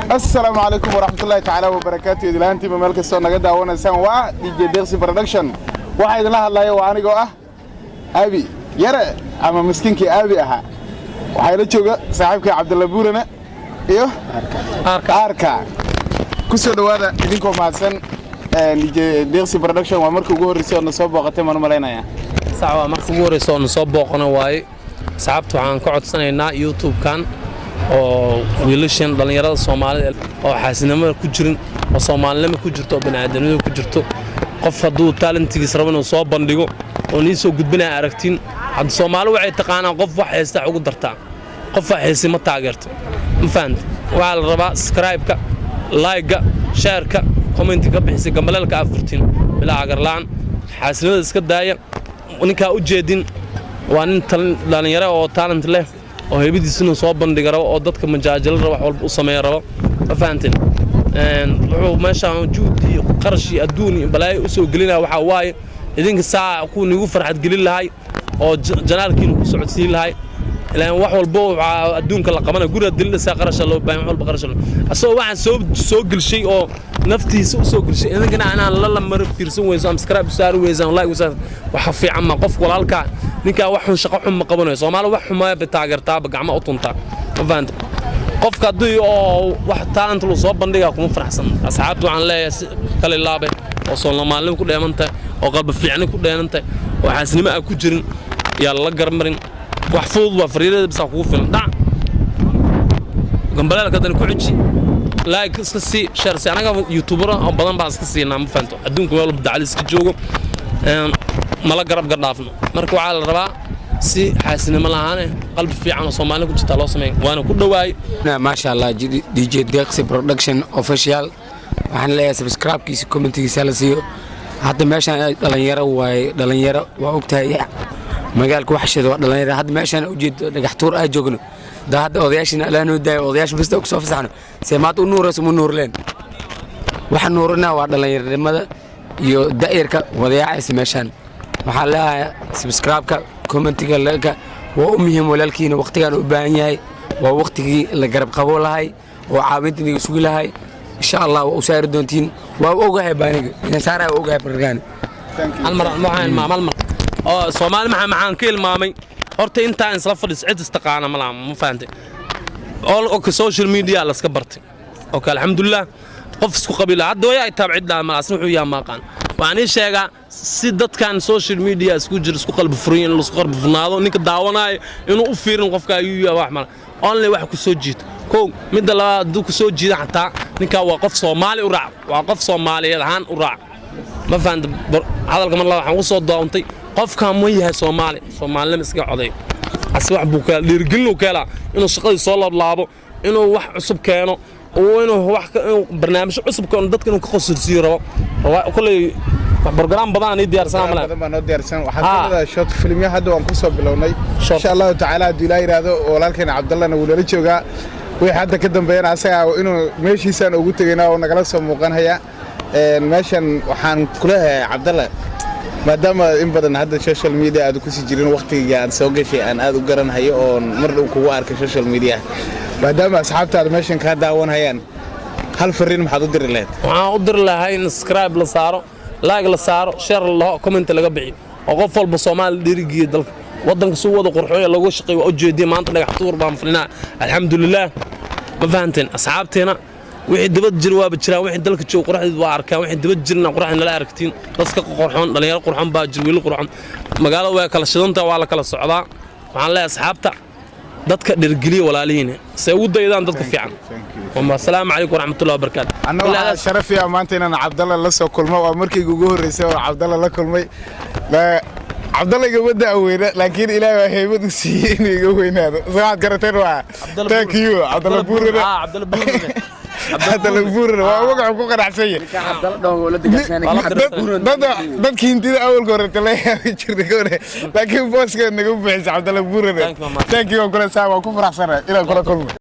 السلام عليكم ورحمة الله تعالى وبركاته. إذا أنت بملك السنة قد أونا سوا دي جي ديرسي برودكشن واحد لها الله وأنا جوا أبي يرى أما مسكينك أبي أها وحيل تشوجا صاحبك عبد الله بورنا إيوه أركا كسر هذا إذنكم مع سن دي جي ديرسي برودكشن ومركو جور رسول نصاب وقت ما نملينا يا ساعة مركو جور رسول نصاب وقنا واي صعبت عن قعد سنة يوتيوب كان oo wiilashan dhalinyarada Soomaaliyeed oo xaasinimo ku jirin oo Soomaalnimo ku jirto banaadamnimo ku jirto qof haduu talentigiisa rabo inuu soo bandhigo oo ni soo gudbinaa aragtiin had Soomaali waxay taqaanaan qof wax haysta ugu dartaa qof wax haysta ma taageerto ma fahanti waxa la rabaa subscribe-ka like-ga share-ka comment-ka bixisa gambalelka afurtiin bilaa agarlaan xaasinimada iska daaya ninka u jeedin waa nin dhalinyaro oo talent leh oo heebadiisuna soo bandhig rabo oo dadka majaajil rabo wax walba u sameeyo rabo fahantin wuxuu meesha juudi qarashi adduuni balay u soo gelinaa waxa waaye idinka saac ku nigu farxad gelin lahay oo janaalkiina ku socodsiin lahay ilaan wax walba adduunka la qabana guriga dilisa qarash loo baahan walba qarash asoo waxaan soo gelshay oo naftiisa u soo gelshay idinkana aan la mar fiirsan weyso subscribe saar weyso like weyso waxa fiican ma qof walaalka ninka wax xun shaqo xun ma qabanayo Soomaali wax xun ma taageertaa gacmo u tunta ma fahanti qofka hadii oo wax talent loo soo bandhiga kuma faraxsan asxaabtu waxaan leeyahay kale laabe oo Soomaali ku dheemantay oo qalbi fiican ku dheemantay oo xaasnimo ku jirin yaa la garmarin wax fudud waa fariirada bis ku filan dhac gambalelka dan ku xiji like iska si share si anaga youtuber oo badan baa iska siinaa ma fahanto adduunka wala badacalis ka joogo mala garab gardhaafno marka waxa la rabaa si xaasinimo lahaane qalbi fiican oo Soomaali ku jirta loo sameeyo waana ku dhawaay ma sha Allah DJ Deeqsi Production Official waxaan leeyahay subscribe-kiisa comment-kiisa la siiyo hadda meeshan dhalinyaro waa ogtahay magaalku waxshada waa dhalinyaro hadda meeshan u jeed dhagaxtuur ay joogno hadda odayaashina laano daay odayaasha basta ku soo fasaxno seemaad u nuurayso mu nuurleen waxa nuurina waa dhalinyaronimada iyo daa'irka wadayaacaysa meeshan waxaa leeyahay subscribe-ka comment-ga like waa u muhiim walaalkiina waqtigan u baahan yahay waa waqtigii la garab qabo lahay oo caawintiina sugi lahay insha Allah waa u saari doontiin waa ogahay baaniga in saaray ogahay bargaan almar waxaan maamal oo Soomaali maxaan ka ilmaamay horta inta isla fadhis cid istaqaana ma laha ma fahanti all oo social media la iska bartay oo alxamdulillah qof isku qabiil hadda way ay taabcidna ma asna wuxuu yaa maaqan waxaan sheegaa si dadkan social media isku jir isku qalbi furiyeen la isku qalbi furnaado ninka daawanay inuu u fiirin qofka ayuu wax mal only wax ku soo jiito ko mid la dad ku soo jiida xataa ninka waa qof Soomaali u raac waa qof Soomaaliyeed ahaan u raac ma fahanti hadalka mar la waxaan u soo doontay qofka ma yahay Soomaali iska coday as wax buu ka dhiirgelin u kala inuu shaqadii soo laabo inuu wax cusub keeno oo inuu wax barnaamij cusub ka dadka inuu ka qosirsiyo rabo kulay برنامج بدان يدير سلام عليكم بدان يدير سلام وحنا شوت فيلمية هذا وانكسر بلوني إن شاء الله تعالى ديلاي هذا ولكن عبد الله نقول له شو وي حتى كده بين عسى إنه ماشي سنة وقلت هنا ونقلص مقان هي ماشان وحن كلها عبد الله ما دام إن بدن هذا السوشيال ميديا هذا كل شيء جرين وقتي يعني سوق شيء أنا هذا قرن هي أو مرة وكوار كسوشيال ميديا ما دام أصحابته هذا ماشان كهذا وان هيان هل فرين محضر الليل وأقدر له هاي نسكرايب لصارو لايك la saaro share la comment laga bixiyo oo qof walba Soomaali dhirigiyo dalka wadanka soo wada qurxoon lagu shaqeeyo oo jeediyay maanta dhagaxtuur baan filnaa alxamdulillah ma fahanteen asxaabteena wixii dibad jir waa jiraan wixii dalka joog qurxid waa arkaan wixii dibad jirna qurxin la aragtiin dadka qurxoon dhalinyaro qurxoon baa jir wiil qurxoon magaalada way kala shidanta waa la kala socdaa waxaan leeyahay asxaabta dadka dhirgeliya walaalihiina say u daydaan dadka fiican والسلام عليكم ورحمة الله وبركاته. أنا شرف يا مانتنا أنا عبد الله لسه كل ما وأمريكي جوجو رئيسه عبد الله لكل ما لا عبد الله يجود أوينا لكن إلى هيبود سيني جوين هذا صراحة كرتين واحد. Thank you عبد الله بورنا. عبد الله بورنا. عبد الله بورنا وقع وقع عسية. عبد الله دون ولد جسنا ده كنتي أول قررت له يشرد كونه لكن بس كنا نقول بس عبد الله بورنا. Thank you كل ساعة وكفر حسنا إلى كل